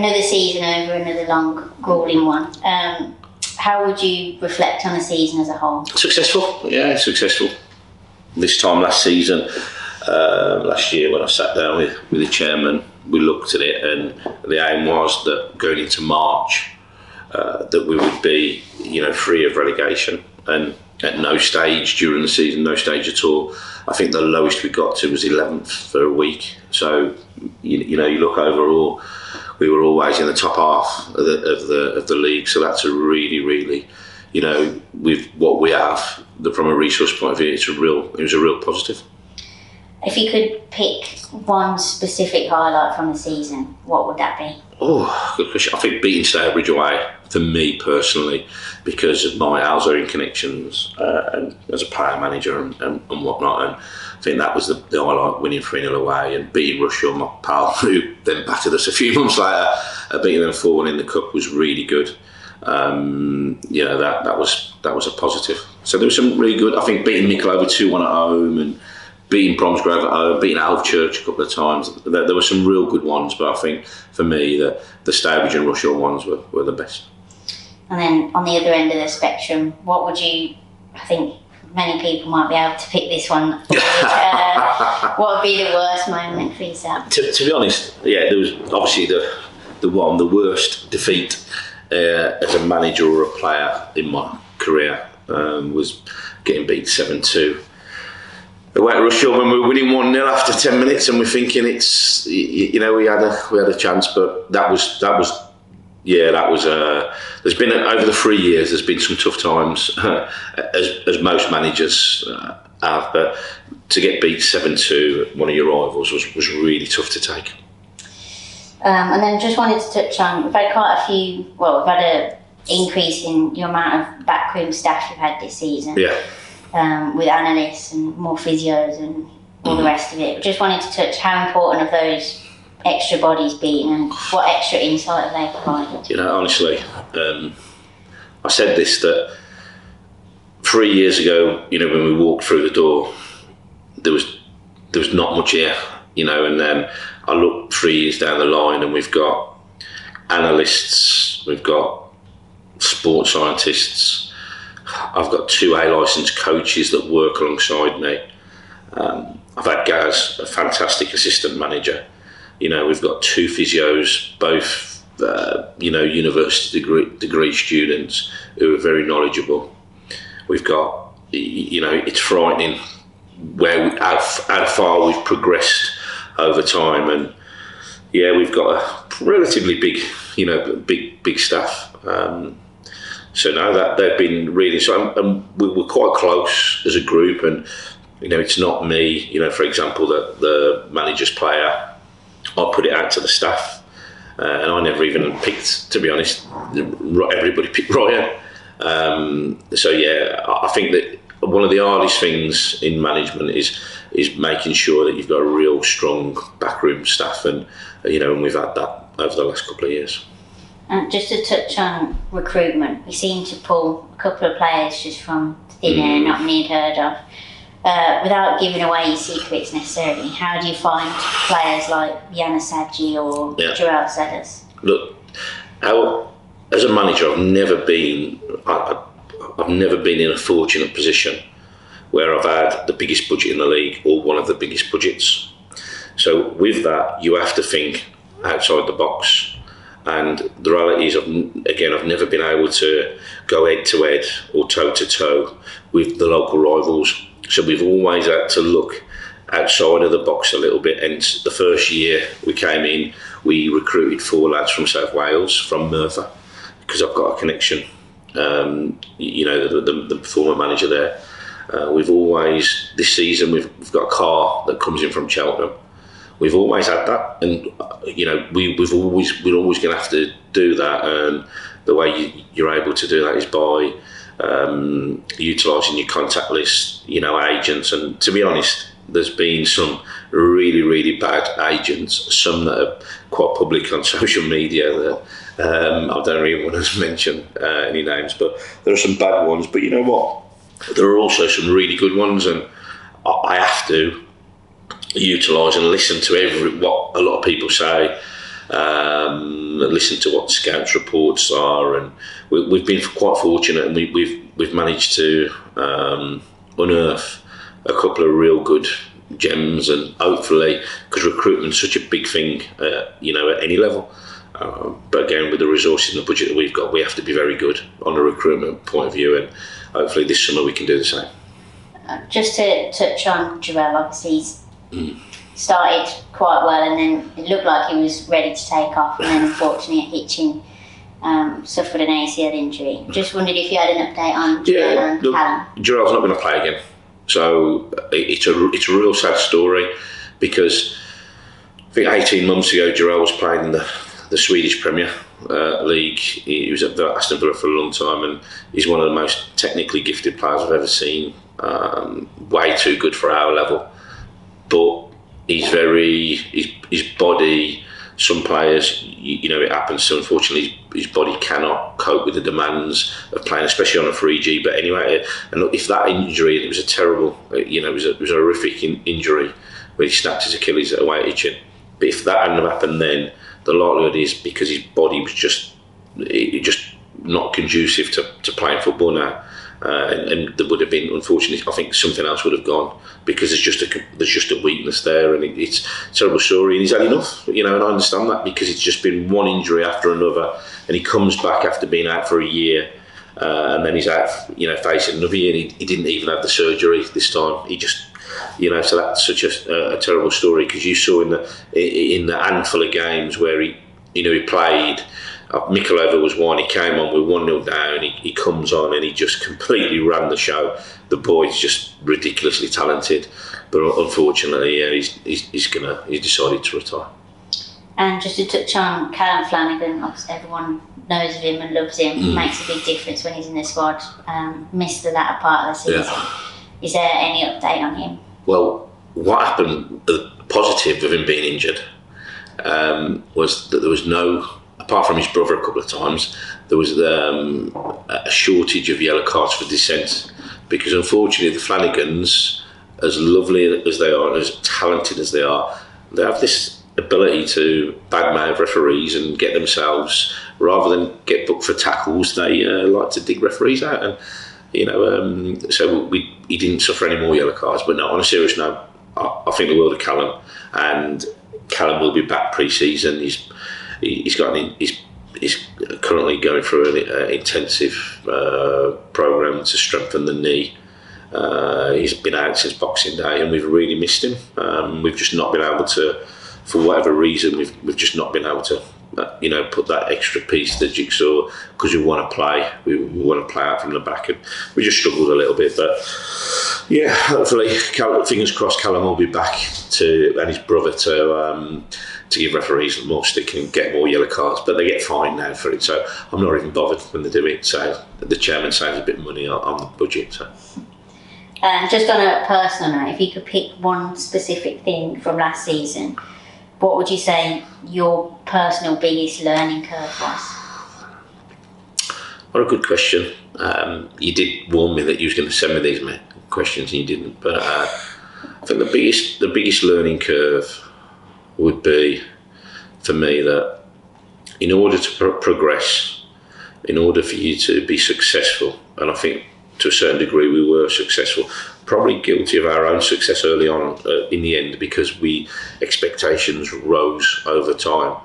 another season over, another long, grueling one. How would you reflect on the season as a whole? Successful, yeah, successful. This time last season, last year when I sat down with the chairman, we looked at it, and the aim was that going into March, that we would be, free of relegation, and at no stage during the season, no stage at all. I think the lowest we got to was 11th for a week. So you look overall, we were always in the top half of the league. So that's a really, with what we have, from a resource point of view, it was a real positive. If you could pick one specific highlight from the season, what would that be? Oh, good question. I think beating Stourbridge away, for me personally, because of my Alzheimer's connections and as a player manager and whatnot. And I think that was the highlight, winning 3-0 away and beating Russia, my pal, who then battered us a few months later. Beating them 4-1 in the cup was really good. That was a positive. So there was some really good. I think beating Mickle 2-1 at home and beating Bromsgrove at home, beating Alvechurch a couple of times. There were some real good ones, but I think for me the Stourbridge and Russia ones were the best. And then on the other end of the spectrum, what would you? I think many people might be able to pick this one. What would be the worst moment for yourself? To be honest, there was obviously the worst defeat as a manager or a player in my career was getting beat 7-2. Away at Russia when we were winning 1-0 after 10 minutes, and we're thinking we had a chance, but that was. There's been over the 3 years. There's been some tough times, as most managers have, but to get beat 7-2 one of your rivals was really tough to take. And then just wanted to touch on, we've had quite a few. Well, we've had an increase in the amount of backroom staff you've had this season. Yeah. With analysts and more physios and all the rest of it. Just wanted to touch how important have those extra bodies been and what extra insight have they provided? Honestly, I said this, that 3 years ago, when we walked through the door, there was not much here, and then I look 3 years down the line and we've got analysts, we've got sports scientists, I've got 2 A-licensed coaches that work alongside me. I've had Gaz, a fantastic assistant manager. We've got 2 physios, both university degree students who are very knowledgeable. We've got, it's frightening how far we've progressed over time, and we've got a relatively big, big staff. So now that they've been really, and we're quite close as a group, and it's not me, for example, that the manager's player, I put it out to the staff, and I never even picked, to be honest, everybody picked Ryan. I think that one of the hardest things in management is making sure that you've got a real strong backroom staff, and and we've had that over the last couple of years. And just to touch on recruitment, we seem to pull a couple of players just from thin air, not many had heard of. Without giving away your secrets necessarily, how do you find players like Yanis Hadji or Joel Sellers? Look, as a manager, I've never been in a fortunate position where I've had the biggest budget in the league or one of the biggest budgets. So with that, you have to think outside the box. And the reality is, I've never been able to go head to head or toe to toe with the local rivals. So we've always had to look outside of the box a little bit. And the first year we came in, we recruited 4 lads from South Wales, from Merthyr, because I've got a connection. The former manager there. This season we've got a car that comes in from Cheltenham. We've always had that, and we're always going to have to do that. And the way you're able to do that is by utilising your contact list, agents. And to be honest, there's been some really, really bad agents, some that are quite public on social media that I don't really want to mention any names, but there are some bad ones. But you know what? There are also some really good ones, and I have to utilise and listen to what a lot of people say, and listen to what scouts reports are, and we've been quite fortunate, and we've managed to unearth a couple of real good gems, and hopefully, because recruitment's such a big thing, at any level. But again, with the resources and the budget that we've got, we have to be very good on a recruitment point of view, and hopefully this summer we can do the same. Just to touch on Jarrell, obviously he's started quite well, and then it looked like he was ready to take off, and then unfortunately at Hitchin suffered an ACL injury. Just wondered if you had an update on Jarrell and Callum. Jarrell's not going to play again, so it's a real sad story, because I think 18 months ago Jarrell was playing in the Swedish Premier League. He was at Aston Villa for a long time, and he's one of the most technically gifted players I've ever seen. Way too good for our level, but he's his body. Some players, it happens. So unfortunately, his body cannot cope with the demands of playing, especially on a 3G. But anyway, and look, if that injury, and it was a terrible, it was a horrific injury where he snapped his Achilles away at Hitchin. But if that hadn't happened, then the likelihood is because his body was just not conducive to playing football now. And there would have been, unfortunately, I think something else would have gone, because there's just a weakness there, and it's a terrible story, and he's had enough, and I understand that, because it's just been one injury after another, and he comes back after being out for a year, and then he's out, facing another year, and he didn't even have the surgery this time. He just, so that's such a terrible story, because you saw in the handful of games where he played. Mikolova was one. He came on with 1-0 down. He comes on and he just completely ran the show. The boy's just ridiculously talented, but unfortunately, he's decided to retire. And just to touch on Callum Flanagan, obviously everyone knows of him and loves him. Makes a big difference when he's in the squad. Missed the latter part of the season. Yeah. Is there any update on him? Well, what happened? The positive of him being injured was that there was no. Apart from his brother a couple of times, there was a shortage of yellow cards for dissent, because unfortunately the Flanagans, as lovely as they are and as talented as they have this ability to badmouth referees and get themselves, rather than get booked for tackles, they like to dig referees out, and so he didn't suffer any more yellow cards. But no, on a serious note, I think the world of Callum, and Callum will be back pre-season. He's currently going through an intensive program to strengthen the knee. He's been out since Boxing Day, and we've really missed him. We've just not been able to, for whatever reason, we've just not been able to, put that extra piece to the jigsaw, because we want to play. We want to play out from the back, and we just struggled a little bit. But yeah, hopefully, fingers crossed, Callum will be back and his brother to give referees more stick and get more yellow cards, but they get fined now for it, so I'm not even bothered when they do it. So the chairman saves a bit of money on the budget. So. Just on a personal note, if you could pick one specific thing from last season, what would you say your personal biggest learning curve was? What a good question. You did warn me that you was going to send me these questions, and you didn't. But I think the biggest learning curve would be, for me, that in order to progress, in order for you to be successful, and I think to a certain degree we were successful, probably guilty of our own success early on in the end, because expectations rose over time.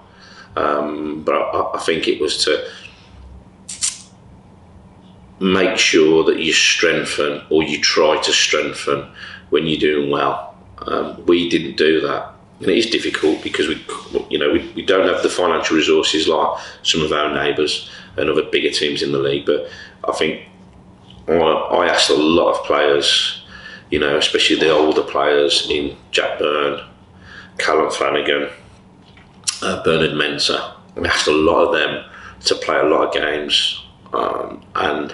But I think it was to make sure that you strengthen, or you try to strengthen, when you're doing well. We didn't do that. And it is difficult, because we don't have the financial resources like some of our neighbours and other bigger teams in the league. But I think I asked a lot of players, especially the older players in Jack Byrne, Callum Flanagan, Bernard Mensah. I asked a lot of them to play a lot of games, and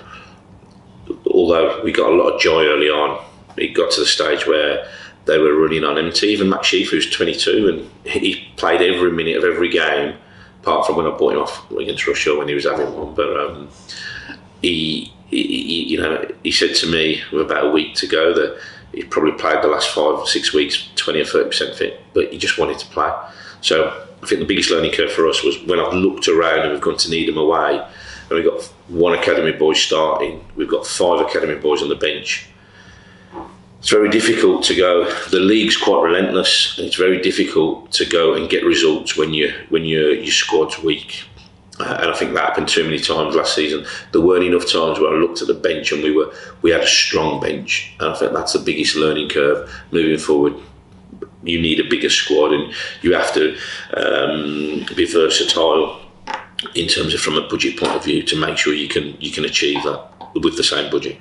although we got a lot of joy early on, it got to the stage where they were running on empty. Even Max Sheaf, who's 22, and he played every minute of every game, apart from when I bought him off against Russia when he was having one. But he said to me with about a week to go that he probably played the last 5 or 6 weeks 20 or 30% fit, but he just wanted to play. So I think the biggest learning curve for us was when I've looked around and we've gone to Needham away, and we've got 1 academy boy starting, we've got 5 academy boys on the bench. It's very difficult to go. The league's quite relentless, and it's very difficult to go and get results when your squad's weak. And I think that happened too many times last season. There weren't enough times where I looked at the bench and we had a strong bench. And I think that's the biggest learning curve moving forward. You need a bigger squad, and you have to be versatile in terms of from a budget point of view to make sure you can achieve that with the same budget.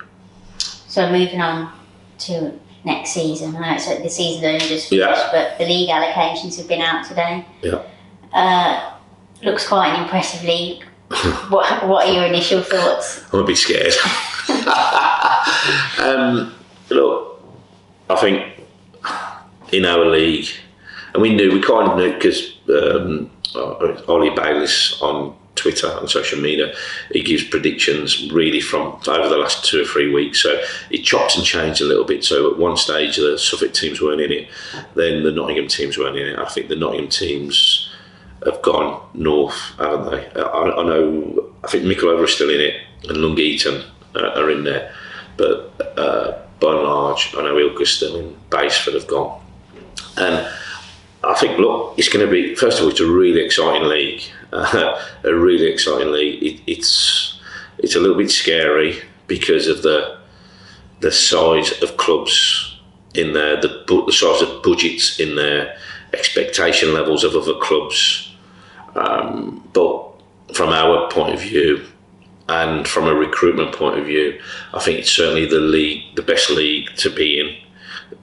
So moving on to next season, I know it's the season only just finished, but the league allocations have been out today. Yeah. Looks quite an impressive league. What are your initial thoughts? I'm a bit scared. Look, I think in our league, and we kind of knew because Ollie Bayliss on Twitter and social media, he gives predictions really from over the last 2 or 3 weeks. So it chopped and changed a little bit. So at one stage the Suffolk teams weren't in it, then the Nottingham teams weren't in it. I think the Nottingham teams have gone north, haven't they? I think Mickleover is still in it, and Lungeaton are in there, but by and large, I know Ilka's still in. Baseford have gone, and I think, look, it's going to be, first of all, it's a really exciting league. A really exciting league. It's a little bit scary because of the size of clubs in there, the size of budgets in there, expectation levels of other clubs. But from our point of view and from a recruitment point of view, I think it's certainly the best league to be in.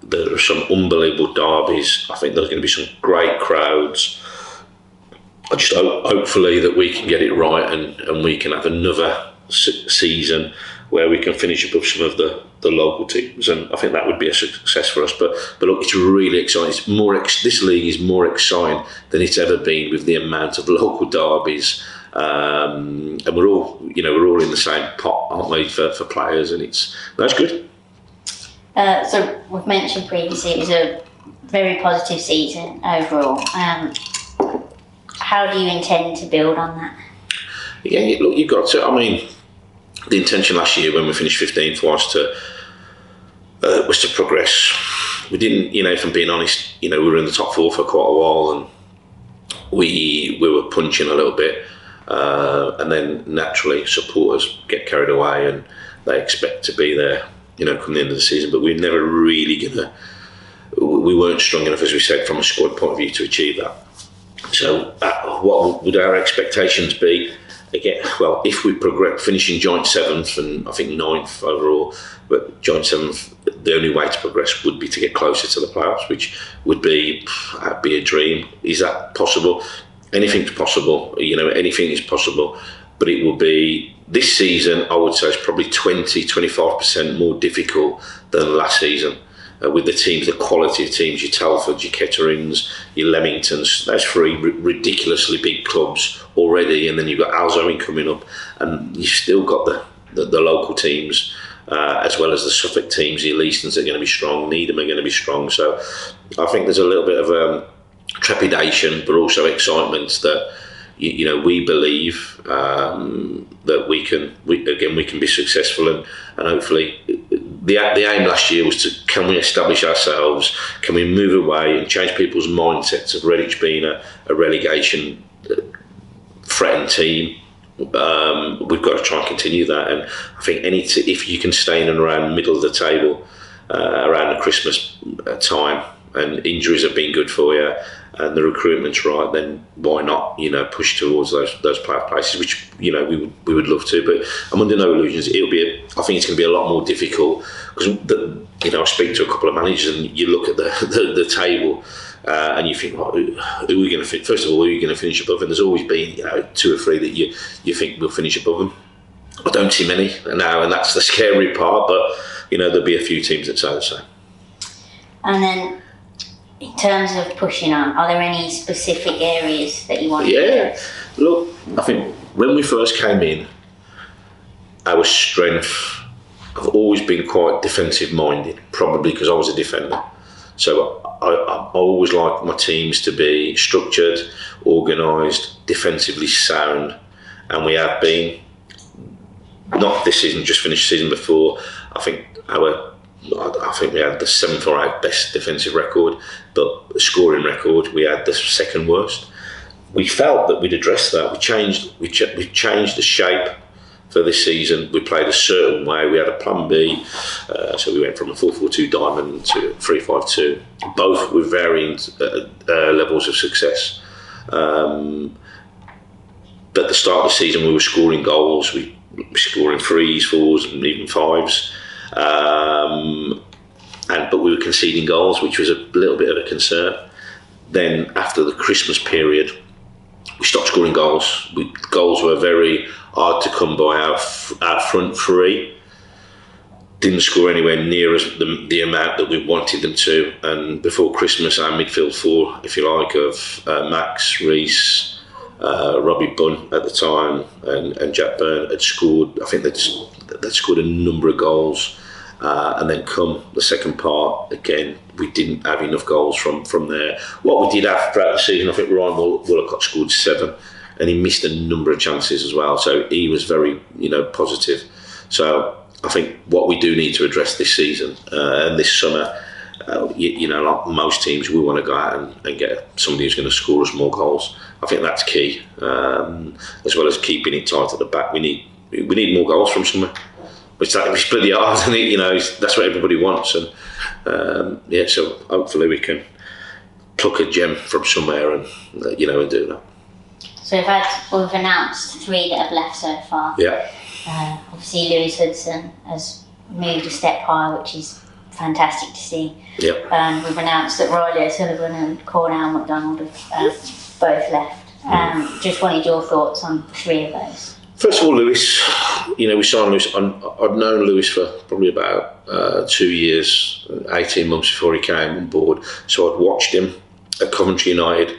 There are some unbelievable derbies. I think there's going to be some great crowds. I just hopefully that we can get it right and we can have another season where we can finish above some of the local teams, and I think that would be a success for us. But look, it's really exciting. This league is more exciting than it's ever been with the amount of local derbies, and we're all in the same pot, aren't we, for players, and that's good. So we've mentioned previously it was a very positive season overall. How do you intend to build on that? Yeah, look, you've got to. I mean, the intention last year when we finished 15th was to progress. We didn't, if I'm being honest, we were in the top 4 for quite a while, and we were punching a little bit, and then naturally supporters get carried away and they expect to be there, come the end of the season. But we're never really we weren't strong enough, as we said, from a squad point of view to achieve that. So what would our expectations be? Again, well, if we progress, finishing joint 7th and I think 9th overall, but joint 7th, the only way to progress would be to get closer to the playoffs, which would be a dream. Is that possible? Anything's possible. Anything is possible, but it will be, this season, I would say, it's probably 20-25% more difficult than last season. With the teams, the quality of teams, your Telfords, your Ketterings, your Leamingtons, those 3 ridiculously big clubs already, and then you've got Alzoing coming up, and you've still got the local teams, as well as the Suffolk teams. Your Leastons are going to be strong, Needham are going to be strong. So I think there's a little bit of trepidation, but also excitement that we believe that we can be successful, and hopefully the aim last year was can we establish ourselves, can we move away and change people's mindsets of Redditch being a relegation threatened team. We've got to try and continue that, and I think if you can stay in and around the middle of the table around the Christmas time, and injuries have been good for you, and the recruitment's right, then why not, push towards those playoff places, which, we would love to. But I'm under no illusions. I think it's going to be a lot more difficult because, I speak to a couple of managers and you look at the table and you think, well, who are we going to first of all, who are you going to finish above? And there's always been, 2 or 3 that you think will finish above them. I don't see many now, and that's the scary part, but, there'll be a few teams that say the same. And then, in terms of pushing on, are there any specific areas that you want to do? Look, I think when we first came in, our strength, I've always been quite defensive minded, probably because I was a defender. So I always like my teams to be structured, organised, defensively sound, and we have been. Not this season, just finished the season before. I think we had the 7th or 8th best defensive record, but the scoring record we had the 2nd worst. We felt that we'd addressed that. We changed the shape for this season. We played a certain way. We had a plan B, so we went from a 4-4-2 diamond to 3-5-2. Both with varying levels of success. But at the start of the season, we were scoring goals. We were scoring 3s, 4s, and even 5s. But we were conceding goals, which was a little bit of a concern. Then after the Christmas period, we stopped scoring goals. Goals were very hard to come by. Our front three didn't score anywhere near as the amount that we wanted them to. And before Christmas, our midfield four, if you like, of Max, Reese, Robbie Bunn at the time, and Jack Byrne had scored. I think they'd scored a number of goals. And then come the second part, again, we didn't have enough goals from there. What we did have throughout the season, I think Ryan Woolacott scored 7, and he missed a number of chances as well. So he was very, positive. So I think what we do need to address this season and this summer, like most teams, we want to go out and get somebody who's going to score us more goals. I think that's key, as well as keeping it tight at the back. We need more goals from somewhere. It's pretty hard, isn't it? That's what everybody wants, and so hopefully we can pluck a gem from somewhere and and do that. So we've announced 3 that have left so far. Yeah. Obviously, Lewis Hudson has moved a step higher, which is fantastic to see. Yeah. And we've announced that Riley O'Sullivan and Cornell McDonald have both left. Just wanted your thoughts on 3 of those. First of all, Lewis, we signed Lewis. I'd known Lewis for probably about 2 years, 18 months before he came on board. So I'd watched him at Coventry United,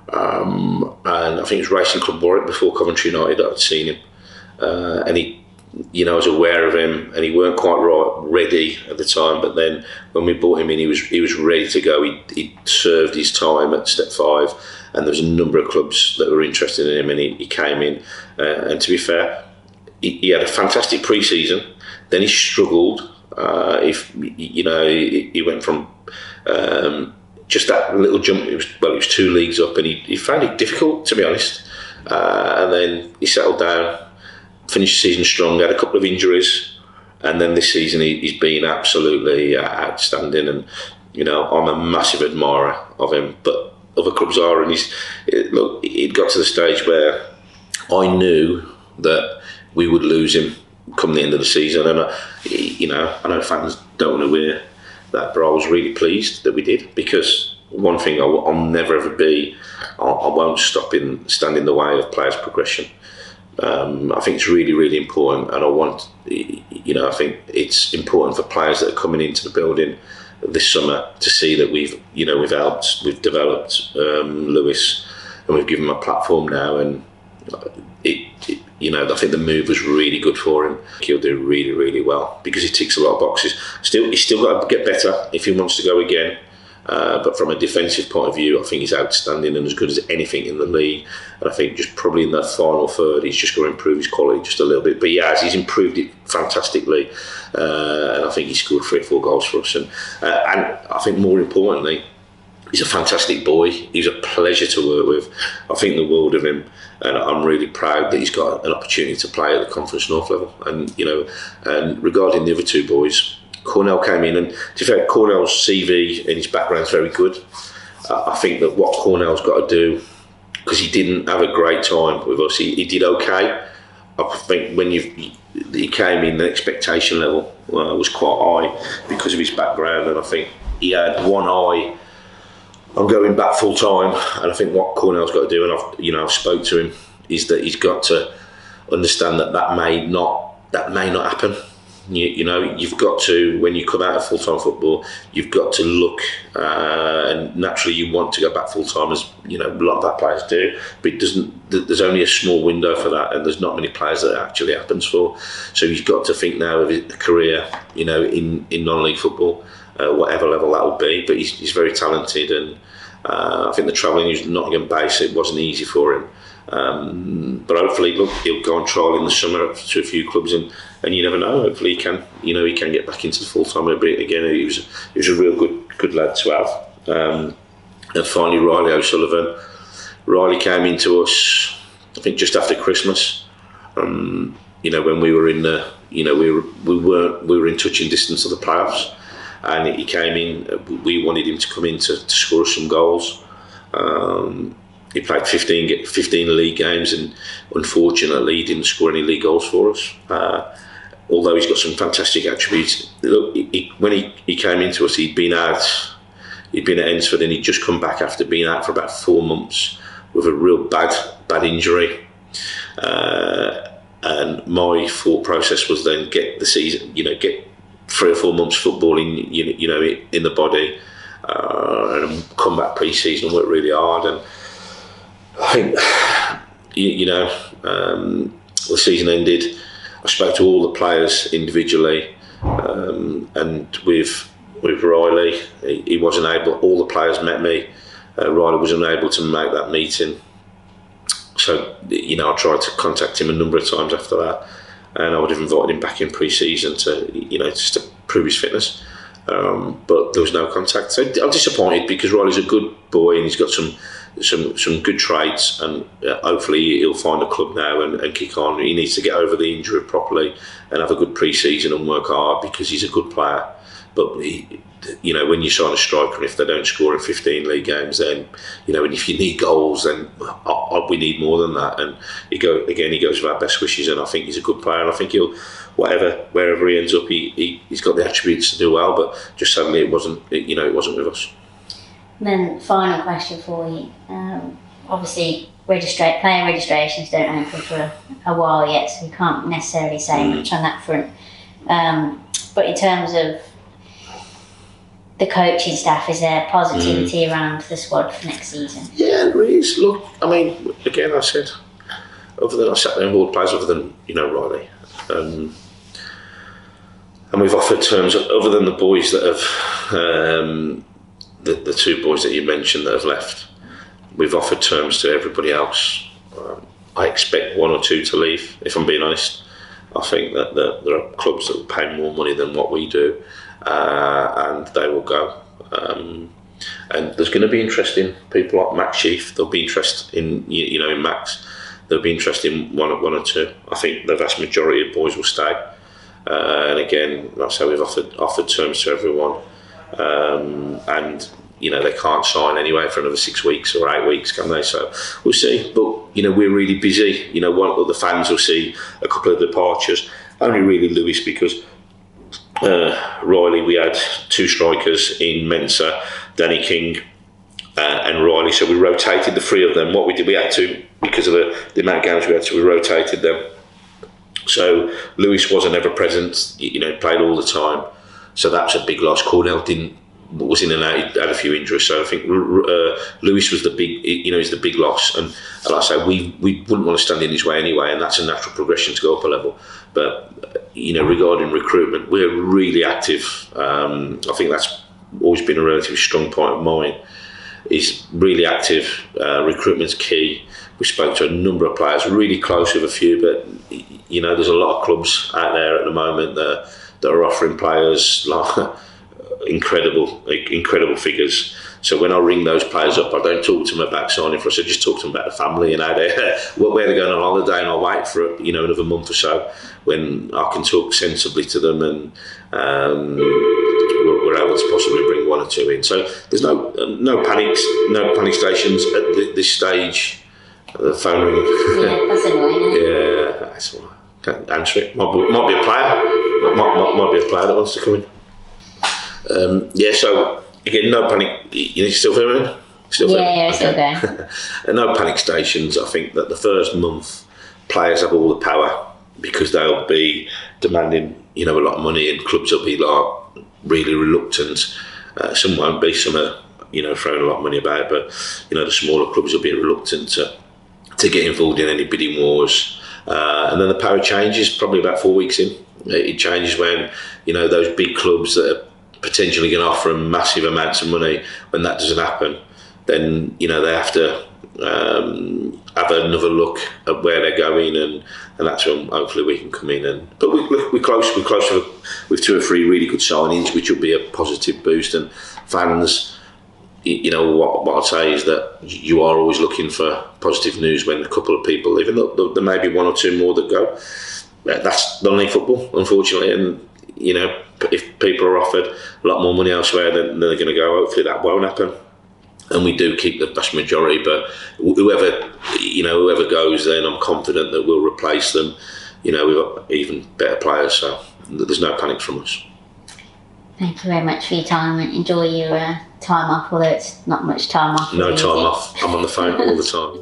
and I think it was Racing Club Warwick before Coventry United that I'd seen him. And he, I was aware of him, and he weren't quite ready at the time. But then when we brought him in, he was ready to go. He served his time at Step 5. And there was a number of clubs that were interested in him, and he came in. And to be fair, he had a fantastic pre-season. Then he struggled. He went from just that little jump. It was 2 leagues up, and he found it difficult, to be honest. And then he settled down, finished the season strong. Had a couple of injuries, and then this season he's been absolutely outstanding. And I'm a massive admirer of him, but other clubs are, and it got to the stage where I knew that we would lose him come the end of the season, and I know fans don't want to hear that, but I was really pleased that we did, because one thing I'll never ever be, I won't stand in the way of players' progression. I think it's really, really important, and I think it's important for players that are coming into the building this summer to see that we've developed Lewis, and we've given him a platform now, and I think the move was really good for him. He'll do really, really well because he ticks a lot of boxes. He's still got to get better if he wants to go again. But from a defensive point of view, I think he's outstanding and as good as anything in the league. And I think just probably in that final third, he's just going to improve his quality just a little bit. But he's improved it fantastically. And I think he scored 3 or 4 goals for us. And I think more importantly, he's a fantastic boy. He's a pleasure to work with. I think the world of him. And I'm really proud that he's got an opportunity to play at the Conference North level. And, and regarding the other 2 boys, Cornell came in, and to be fair, Cornell's CV and his background is very good. I think that what Cornell's got to do, because he didn't have a great time with us, he did okay. I think when he came in, the expectation level was quite high because of his background, and I think he had one eye on going back full time. And I think what Cornell's got to do, and I've spoke to him, is that he's got to understand that may not happen. You've got to, when you come out of full-time football, you've got to look, and naturally you want to go back full-time, as a lot of our players do, but it doesn't. There's only a small window for that, and there's not many players that it actually happens for. So he's got to think now of his career, in non-league football, whatever level that will be. But he's very talented, and I think the travelling, he was Nottingham based, so it wasn't easy for him. But hopefully, look, he'll go on trial in the summer to a few clubs, and you never know. Hopefully, he can get back into the full time a bit again. He was a real good lad to have. And finally, Riley O'Sullivan. Riley came into us, I think, just after Christmas. When we were in the, we were in touching distance of the playoffs, and he came in. We wanted him to come in to score us some goals. He played 15 league games, and unfortunately he didn't score any league goals for us. Although he's got some fantastic attributes. Look, when he came into us, he'd been at Ensford, and he'd just come back after being out for about 4 months with a real bad injury. And my thought process was then get the season, get 3 or 4 months footballing, in the body, and come back pre-season and work really hard. And I think, the season ended. I spoke to all the players individually, and with Riley, he wasn't able. All the players met me. Riley was unable to make that meeting, so I tried to contact him a number of times after that, and I would have invited him back in pre-season to just to prove his fitness. But there was no contact. So I'm disappointed, because Riley's a good boy and he's got some good traits, and hopefully he'll find a club now and kick on. He needs to get over the injury properly and have a good pre-season and work hard, because he's a good player. But when you sign a striker, and if they don't score in 15 league games, then and if you need goals, then we need more than that. And he goes with our best wishes, and I think he's a good player, and I think he'll, wherever he ends up, he's got the attributes to do well. But just sadly, it wasn't with us. And then final question for you. Obviously, player registrations don't open for a while yet, so we can't necessarily say much on that front. But in terms of the coaching staff, is there positivity around the squad for next season? Yeah, there is. Look, I mean, again, I said, other than I sat there and all the players, other than Riley, and we've offered terms other than the boys that have. The 2 boys that you mentioned that have left, we've offered terms to everybody else. I expect 1 or 2 to leave, if I'm being honest. I think that there are clubs that will pay more money than what we do, and they will go. And there's going to be interesting people like Max Sheaf. There'll be interest in in Max. There'll be interest in one or 2. I think the vast majority of boys will stay. And again, like I say, we've offered terms to everyone. And they can't sign anyway for another 6 weeks or 8 weeks, can they? So we'll see. But we're really busy. One of the fans will see a couple of departures. Only really Lewis, because Riley, we had 2 strikers in Mensah, Danny King and Riley. So we rotated the 3 of them. What we did, we had to, because of the amount of games we had to, we rotated them. So Lewis wasn't ever present. Played all the time. So that's a big loss. Cornell was in and out. He had a few injuries. So I think Lewis was the big, is the big loss. And like I say, we wouldn't want to stand in his way anyway. And that's a natural progression to go up a level. But regarding recruitment, we're really active. I think that's always been a relatively strong point of mine. Is really active. Recruitment's key. We spoke to a number of players, really close with a few, but there's a lot of clubs out there at the moment that are offering players like incredible figures. So when I ring those players up, I don't talk to them about signing for us. I just talk to them about the family and how where they're going on holiday, and I'll wait for another month or so when I can talk sensibly to them, and we're able to possibly bring 1 or 2 in. So there's no panic stations at this stage. The phone ringing. Yeah, that's annoying. Yeah, that's all right. Can't answer it. Might be a player. Might be a player that wants to come in. So again, no panic. You still filming? Still going. And no panic stations. I think that the first month, players have all the power, because they'll be demanding, a lot of money, and clubs will be like really reluctant. Some won't be. Some are, throwing a lot of money about. But the smaller clubs will be reluctant to get involved in any bidding wars. And then the power changes probably about 4 weeks in. It changes when those big clubs that are potentially going to offer them massive amounts of money. When that doesn't happen, then they have to have another look at where they're going, and that's when hopefully we can come in. But we're close with 2 or 3 really good signings, which will be a positive boost. And fans, what I'd say is that you are always looking for positive news when a couple of people leave, and there may be 1 or 2 more that go. That's non-league football, unfortunately, and if people are offered a lot more money elsewhere, then they're going to go. Hopefully that won't happen, and we do keep the vast majority. But whoever goes, then I'm confident that we'll replace them. We've got even better players, so there's no panic from us. Thank you very much for your time, and enjoy your time off, although it's not much time off. No time off. I'm on the phone all the time.